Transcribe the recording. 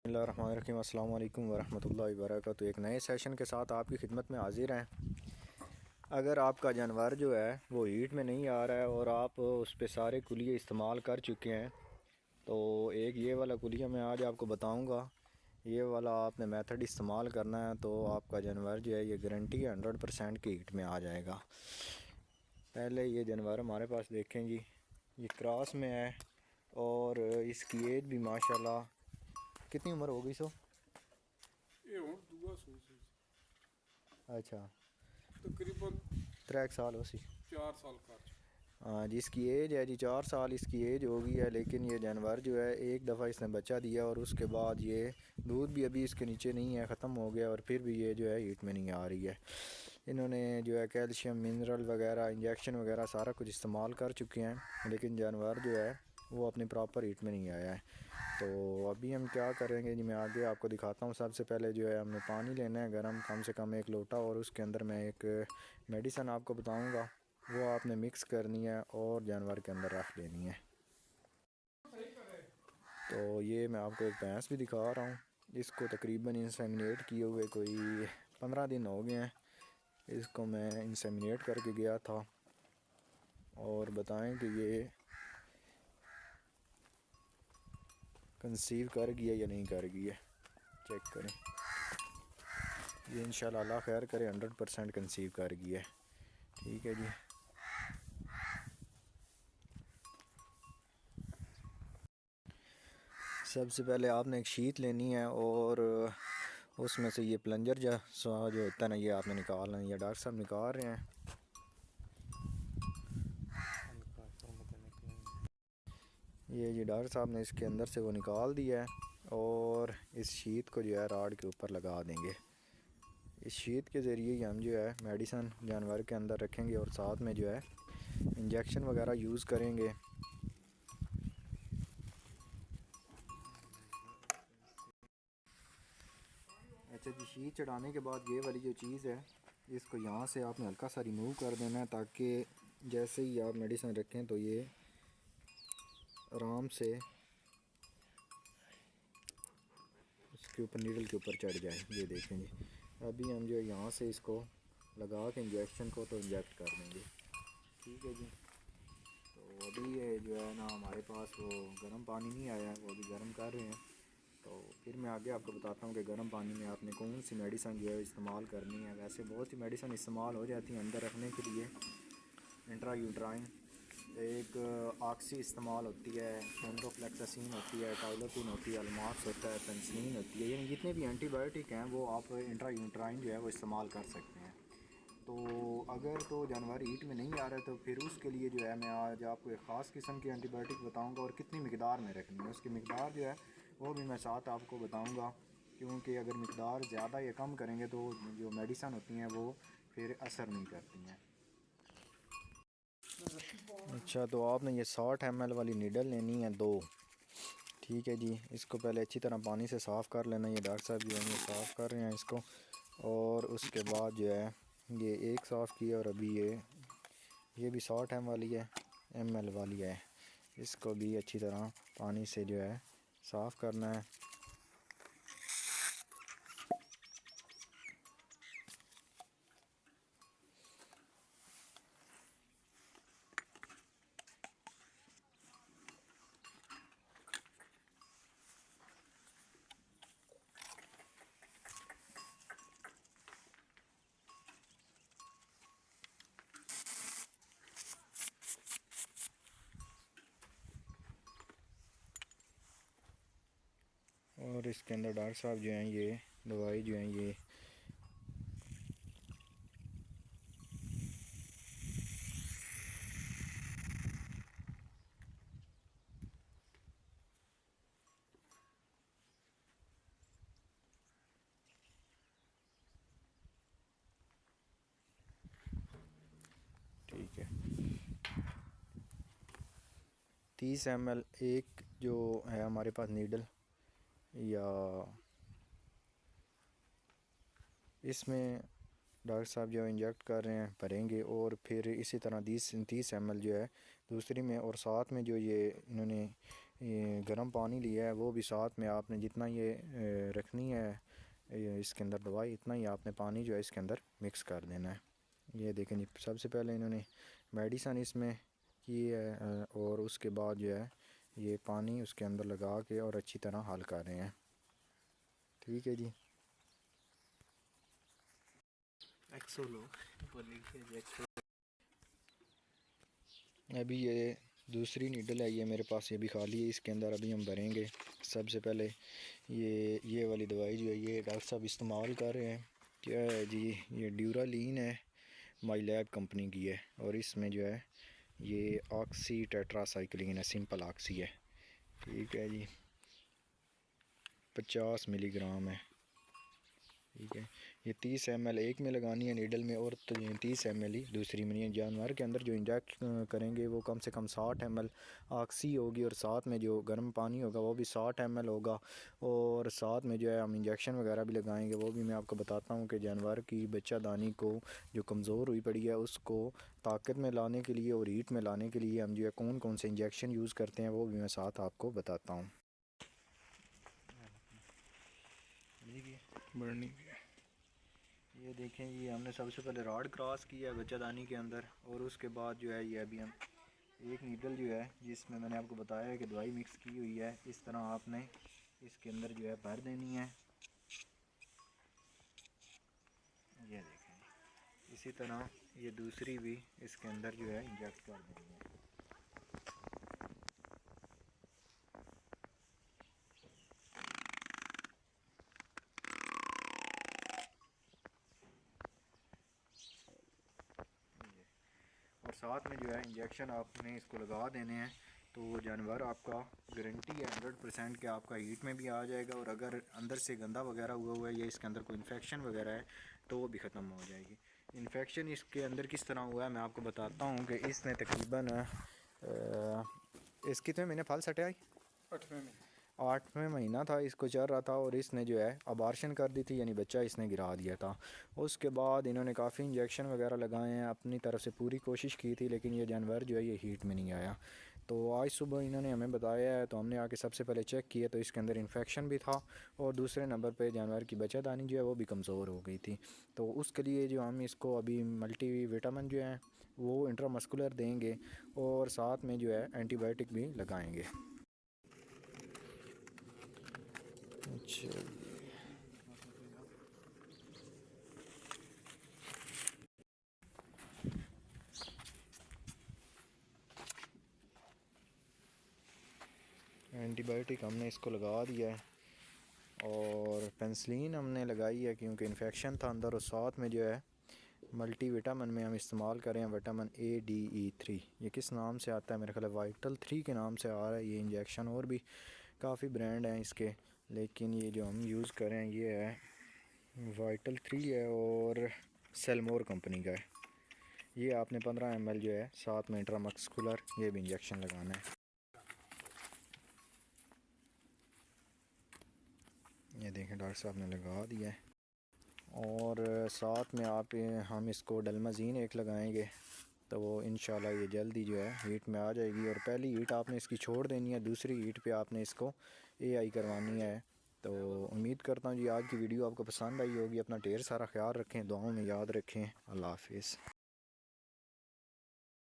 बिस्मिल्लाहिर्रहमानिर्रहीम। अस्सलाम वालेकुम वरहमतुल्लाहि वबरकातुहू। एक नए सेशन के साथ आपकी खिदमत में हाजिर हैं। अगर आपका जानवर जो है वो हीट में नहीं आ रहा है और आप उस पर सारे कुलिये इस्तेमाल कर चुके हैं, तो एक ये वाला कुलिया मैं आज आपको बताऊंगा। ये वाला आपने मेथड इस्तेमाल करना है तो आपका जानवर जो है ये गारंटी 100% की हीट में आ जाएगा। पहले ये जानवर हमारे पास देखें जी, ये क्रॉस में है और इसकी एज भी माशाल्लाह, कितनी उम्र हो गई सो? ये हुण दूआ सूस अच्छा, तकरीबन 3 साल हो सी। 4 साल कर हाँ, जिसकी एज है जी 4 साल इसकी एज हो गई है, लेकिन ये जानवर जो है एक दफ़ा इसने बच्चा दिया और उसके बाद ये दूध भी अभी इसके नीचे नहीं है, ख़त्म हो गया और फिर भी ये जो है हीट में नहीं आ रही है। इन्होंने जो है कैल्शियम मिनरल वगैरह इंजेक्शन वगैरह सारा कुछ इस्तेमाल कर चुके हैं, लेकिन जानवर जो है वो अपनी प्रॉपर हीट में नहीं आया है। तो अभी हम क्या करेंगे जी, मैं आगे आपको दिखाता हूँ। सबसे पहले जो है हमने पानी लेना है गर्म, कम से कम 1 लोटा, और उसके अंदर मैं एक मेडिसन आपको बताऊँगा, वो आपने मिक्स करनी है और जानवर के अंदर रख लेनी है। तो ये मैं आपको एक भैंस भी दिखा रहा हूँ, इसको तकरीबन इंसेमिनेट किए हुए कोई 15 दिन हो गए हैं। इसको मैं इंसेमिनेट करके गया था और बताएं कि ये कंसीव कर गया या नहीं कर गया, चेक करें। ये इंशाल्लाह अल्लाह खैर करे 100% कंसीव कर गया है। ठीक है जी। सबसे पहले आपने एक शीट लेनी है और उसमें से ये प्लंजर जो होता है ना, ये आपने निकालना है। ये डॉक्टर साहब निकाल रहे हैं। ये जी डॉक्टर साहब ने इसके अंदर से वो निकाल दिया है और इस शीट को जो है राड के ऊपर लगा देंगे। इस शीट के ज़रिए ही हम जो है मेडिसन जानवर के अंदर रखेंगे और साथ में जो है इंजेक्शन वगैरह यूज़ करेंगे। अच्छा जी, शीट चढ़ाने के बाद ये वाली जो चीज़ है, इसको यहाँ से आपने हल्का सा रिमूव कर देना है, ताकि जैसे ही आप मेडिसिन रखें तो ये आराम से इसके ऊपर नीडल के ऊपर चढ़ जाए। ये देखें जी, अभी हम जो है यहाँ से इसको लगा के इंजेक्शन को तो इंजेक्ट कर देंगे। ठीक है जी। तो अभी ये जो है ना हमारे पास वो गर्म पानी नहीं आया है, वो अभी गर्म कर रहे हैं। तो फिर मैं आगे आपको बताता हूँ कि गर्म पानी में आपने कौन सी मेडिसिन जो है इस्तेमाल करनी है। वैसे बहुत सी मेडिसिन इस्तेमाल हो जाती हैं अंदर रखने के लिए। इंट्रायूट्राइन, एक ऑक्सी इस्तेमाल होती है, एंड्रोफ्लेक्सासिन होती है, टाइलोपिन होती है, अल्माक्स होता है, पेनिसिलिन होती है। यानी जितने भी एंटीबायोटिक हैं वो आप इंट्रायूट्राइन जो है वो इस्तेमाल कर सकते हैं। तो अगर तो जानवर हीट में नहीं आ रहा तो फिर उसके लिए जो है मैं आज आपको एक ख़ास किस्म की एंटीबायोटिक बताऊंगा और कितनी मिकदार में रखनी है। उसकी मिकदार जो है वो भी मैं साथ आपको बताऊंगा, क्योंकि अगर मिकदार ज़्यादा या कम करेंगे तो जो मेडिसन होती हैं वो फिर असर नहीं करती हैं। अच्छा, तो आपने ये 60 ml वाली नीडल लेनी है 2। ठीक है जी। इसको पहले अच्छी तरह पानी से साफ़ कर लेना। ये डॉक्टर साहब जो है ये साफ़ कर रहे हैं इसको, और उसके बाद जो है ये एक साफ़ किया और अभी ये भी 60 ml वाली है। इसको भी अच्छी तरह पानी से जो है साफ़ करना है। और इसके अंदर डॉक्टर साहब जो हैं ये दवाई जो है ये ठीक है 30 ml एक जो है हमारे पास नीडल, या इसमें डॉक्टर साहब जो इंजेक्ट कर रहे हैं भरेंगे, और फिर इसी तरह 30 ml जो है दूसरी में, और साथ में जो ये इन्होंने ये गर्म पानी लिया है, वो भी साथ में आपने जितना ये रखनी है इसके अंदर दवाई, इतना ही आपने पानी जो है इसके अंदर मिक्स कर देना है। ये देखें जी, सबसे पहले इन्होंने मेडिसन इसमें की है और उसके बाद जो है ये पानी उसके अंदर लगा के और अच्छी तरह हल कर रहे हैं। ठीक है जी। अभी ये दूसरी नीडल है, ये मेरे पास ये भी खाली है, इसके अंदर अभी हम भरेंगे। सबसे पहले ये वाली दवाई जो है ये डॉक्टर साहब इस्तेमाल कर रहे हैं। क्या है जी, ये ड्यूरालीन है, माई लैब कंपनी की है, और इसमें जो है ये ऑक्सी टेट्रासाइक्लिन है, सिंपल ऑक्सी है। ठीक है जी, 50 मिलीग्राम है। ठीक है, ये 30 ml एक में लगानी है नीडल में, और 30 ml ही दूसरी में। जानवर के अंदर जो इंजेक्ट करेंगे वो कम से कम 60 ml ऑक्सी होगी, और साथ में जो गर्म पानी होगा वो भी 60 ml होगा, और साथ में जो है हम इंजेक्शन वगैरह भी लगाएंगे। वो भी मैं आपको बताता हूँ कि जानवर की बच्चादानी को जो कमज़ोर हुई पड़ी है उसको ताकत में लाने के लिए और हीट में लाने के लिए हम जो है कौन कौन से इंजेक्शन यूज़ करते हैं वो भी मैं साथ आपको बताता हूँ। ये देखें, ये हमने सबसे पहले रॉड क्रॉस किया है बच्चादानी के अंदर, और उसके बाद जो है ये अभी हम एक नीडल जो है जिसमें मैंने आपको बताया है कि दवाई मिक्स की हुई है, इस तरह आपने इसके अंदर जो है भर देनी है। ये देखें, इसी तरह ये दूसरी भी इसके अंदर जो है इंजेक्ट कर देनी है। और साथ में जो है इंजेक्शन आपने इसको लगा देने हैं, तो वो जानवर आपका गारंटी है 100% कि आपका हीट में भी आ जाएगा, और अगर अंदर से गंदा वगैरह हुआ है या इसके अंदर कोई इन्फेक्शन वगैरह है तो वो भी ख़त्म हो जाएगी। इन्फेक्शन इसके अंदर किस तरह हुआ है मैं आपको बताता हूँ कि इसने तकरीबन इस कितने महीने फल सटे आई 8वें में 8वें महीना था इसको चल रहा था, और इसने जो है अबार्शन कर दी थी, यानी बच्चा इसने गिरा दिया था। उसके बाद इन्होंने काफ़ी इंजेक्शन वगैरह लगाए हैं, अपनी तरफ से पूरी कोशिश की थी, लेकिन ये जानवर जो है ये हीट में नहीं आया। तो आज सुबह इन्होंने हमें बताया है, तो हमने आके सबसे पहले चेक किया तो इसके अंदर इन्फेक्शन भी था, और दूसरे नंबर पे जानवर की बच्चादानी जो है वो भी कमज़ोर हो गई थी। तो उसके लिए जो हम इसको अभी मल्टी विटामिन जो है वो इंट्रामस्कुलर देंगे, और साथ में जो है एंटीबायोटिक भी लगाएंगे। अच्छा, एंटीबायोटिक हमने इसको लगा दिया है, और पेंसिलिन हमने लगाई है क्योंकि इन्फेक्शन था अंदर, और साथ में जो है मल्टी विटामिन में हम इस्तेमाल करें विटामिन ADE3। ये किस नाम से आता है, मेरे ख्याल वाइटल 3 के नाम से आ रहा है ये इंजेक्शन, और भी काफ़ी ब्रांड हैं इसके, लेकिन ये जो हम यूज़ करें ये है वाइटल 3 है, और सेलमोर कंपनी का है। ये आपने 15 ml जो है साथ में इंट्रामस्कुलर ये भी इंजेक्शन लगाना है। ये देखें डॉक्टर साहब ने लगा दिया है, और साथ में हम इसको डलमाजीन एक लगाएंगे, तो वो इंशाल्लाह ये जल्दी जो है हीट में आ जाएगी। और पहली हीट आपने इसकी छोड़ देनी है, दूसरी हीट पे आपने इसको AI करवानी है। तो उम्मीद करता हूँ जी आज की वीडियो आपको पसंद आई होगी। अपना ढेर सारा ख्याल रखें, दुआओं में याद रखें। अल्लाह हाफिज़।